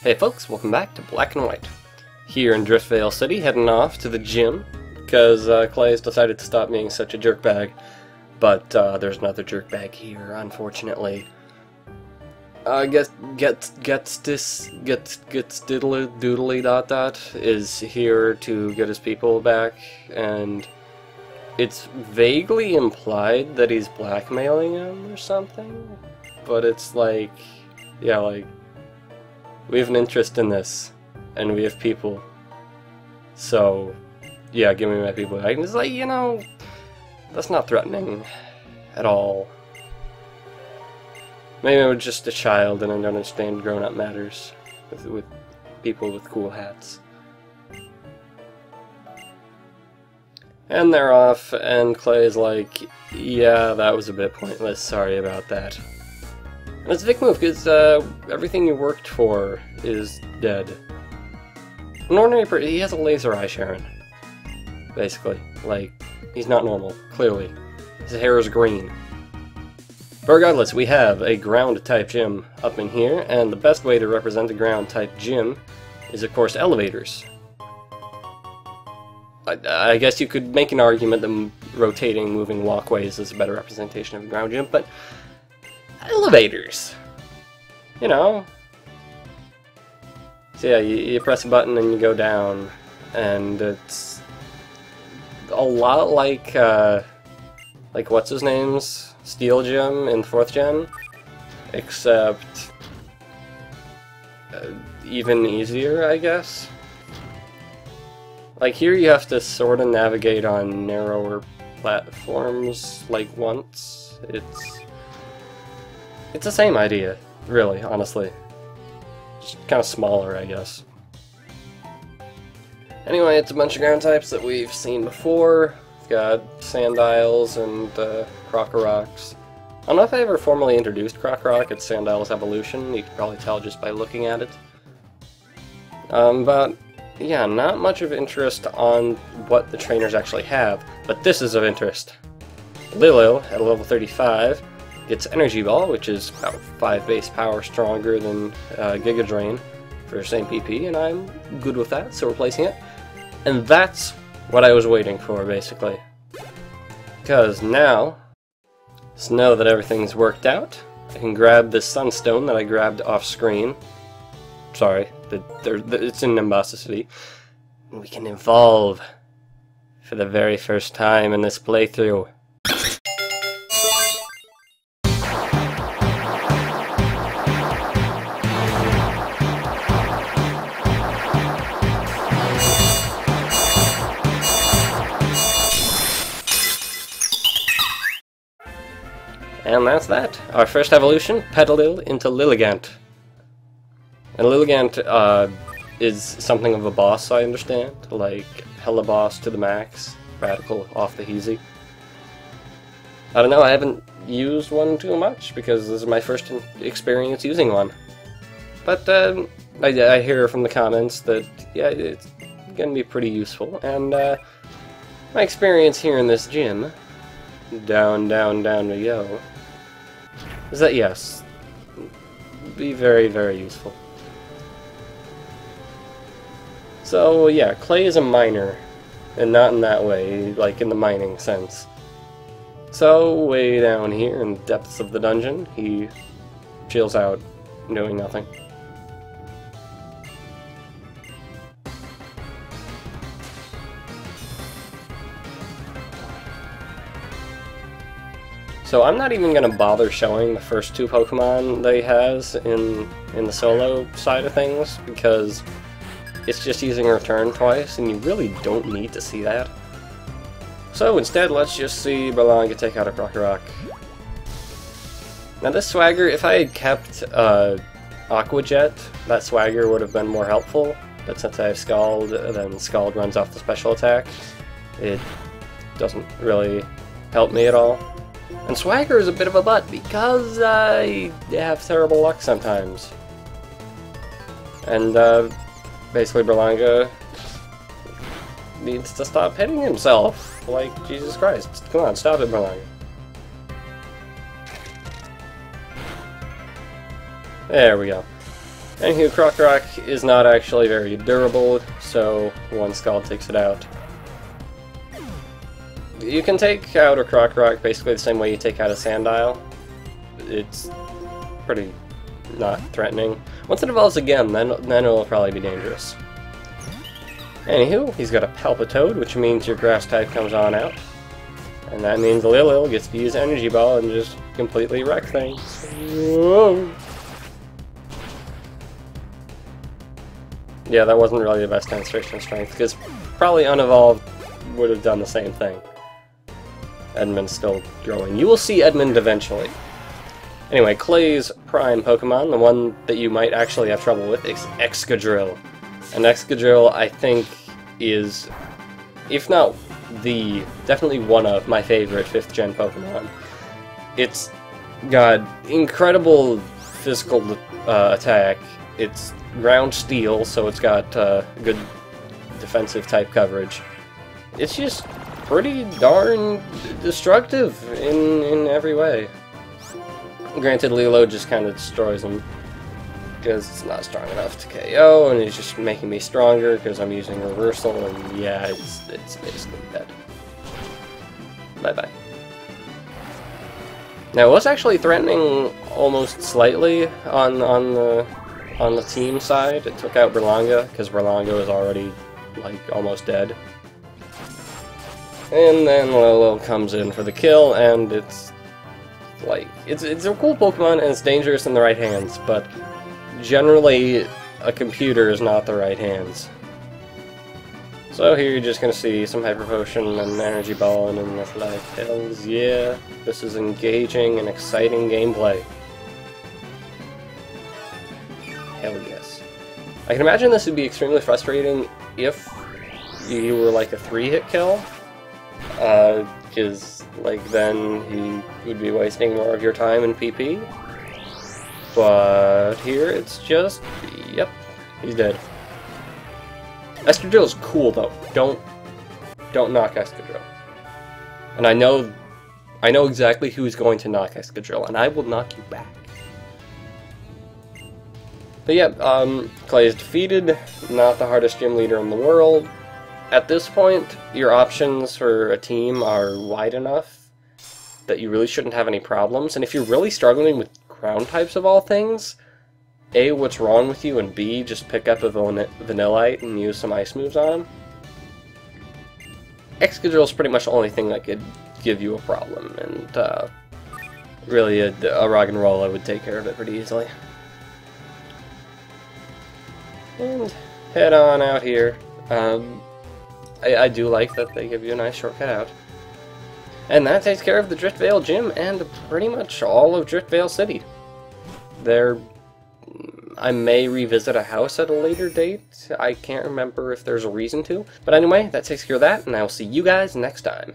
Hey folks, welcome back to Black and White. Here in Driftveil City, heading off to the gym, because Clay's decided to stop being such a jerkbag. But there's another jerkbag here, unfortunately. Gets diddly doodly dot dot is here to get his people back, and it's vaguely implied that he's blackmailing him or something, but it's like, yeah, like, we have an interest in this, and we have people, so, yeah, give me my people. I can just, like, you know, that's not threatening at all. Maybe I'm just a child and I don't understand grown-up matters with people with cool hats. And they're off, and Clay's like, yeah, that was a bit pointless, sorry about that. And it's a big move, because everything you worked for is dead. An ordinary person, he has a laser eye, Sharon. Basically. Like, he's not normal, clearly. His hair is green. But regardless, we have a ground-type gym up in here, and the best way to represent a ground-type gym is, of course, elevators. I guess you could make an argument that rotating, moving walkways is a better representation of a ground gym, but elevators! You know? So yeah, you press a button and you go down, and it's a lot like what's his name's Steel Gym in 4th Gen, except even easier, I guess. Like, here you have to sort of navigate on narrower platforms, like, once. It's the same idea, really, honestly. Just kind of smaller, I guess. Anyway, it's a bunch of ground types that we've seen before. We've got Sandiles and Crocoroks. I don't know if I ever formally introduced Crocorock. It's Sandile's evolution. You can probably tell just by looking at it. But yeah, not much of interest on what the trainers actually have, but this is of interest. Lillipup, at level 35, gets Energy Ball, which is about 5 base power stronger than Giga Drain for same PP, and I'm good with that, so we're placing it. And that's what I was waiting for, basically. Because now, just know that everything's worked out. I can grab this Sunstone that I grabbed off screen. Sorry, it's in Nimbosity. And we can evolve for the very first time in this playthrough. And that's that. Our first evolution, Petalil into Lilligant. And Lilligant is something of a boss, I understand. Like, hella boss to the max, radical off the heezy. I don't know, I haven't used one too much, because this is my first experience using one. But I hear from the comments that, yeah, it's gonna be pretty useful. And my experience here in this gym, down we go, is that yes, be very, very useful. So yeah, Clay is a miner, and not in that way, like in the mining sense. So way down here in the depths of the dungeon, he chills out, doing nothing. So I'm not even going to bother showing the first 2 Pokemon that he has in the solo side of things, because it's just using Return twice, and you really don't need to see that. So instead, let's just see Berlanga take out a Crocorock. Now this Swagger, if I had kept Aqua Jet, that Swagger would have been more helpful, but since I have Scald, then Scald runs off the special attack, it doesn't really help me at all. And Swagger is a bit of a butt, because I have terrible luck sometimes. And basically Berlanga needs to stop hitting himself. Like, Jesus Christ. Come on, stop it, Berlanga. There we go. Anywho, Croc is not actually very durable, so one Scald takes it out. You can take out a Croc basically the same way you take out a Sandile. It's pretty not threatening. Once it evolves again, then it'll probably be dangerous. Anywho, he's got a Palpitoad, which means your Grass type comes on out. And that means Lil gets to use Energy Ball and just completely wreck things. Whoa. Yeah, that wasn't really the best demonstration of strength, because probably Unevolved would have done the same thing. Edmund's still growing. You will see Edmund eventually. Anyway, Clay's prime Pokemon, the one that you might actually have trouble with, is Excadrill. And Excadrill, I think, is, if not definitely one of my favorite 5th gen Pokemon. It's got incredible physical attack. It's ground steel, so it's got good defensive type coverage. It's just pretty darn destructive in every way. Granted, Lilo just kind of destroys him because it's not strong enough to KO, and it's just making me stronger because I'm using Reversal, and yeah, it's basically dead. Bye-bye. Now, it was actually threatening almost slightly on the team side. It took out Berlanga, because Berlanga is already, like, almost dead. And then Lilo comes in for the kill, and it's, like, it's a cool Pokemon, and it's dangerous in the right hands, but generally, a computer is not the right hands. So here you're just gonna see some Hyper Potion and Energy Ball, and in this life, hells yeah, this is engaging and exciting gameplay. Hell yes. I can imagine this would be extremely frustrating if you were like a 3-hit kill, because like then he would be wasting more of your time in PP. But here it's just, yep, he's dead. Excadrill is cool though. Don't knock Excadrill. And I know exactly who's going to knock Excadrill, and I will knock you back. But yeah, Clay is defeated, not the hardest gym leader in the world. At this point, your options for a team are wide enough that you really shouldn't have any problems, and if you're really struggling with ground types of all things, A, what's wrong with you, and B, just pick up a Vanillite and use some ice moves on him. Excadrill is pretty much the only thing that could give you a problem, and really a Roggenrola would take care of it pretty easily. And head on out here. I do like that they give you a nice shortcut out. And that takes care of the Driftveil Gym and pretty much all of Driftveil City. I may revisit a house at a later date. I can't remember if there's a reason to. But anyway, that takes care of that, and I will see you guys next time.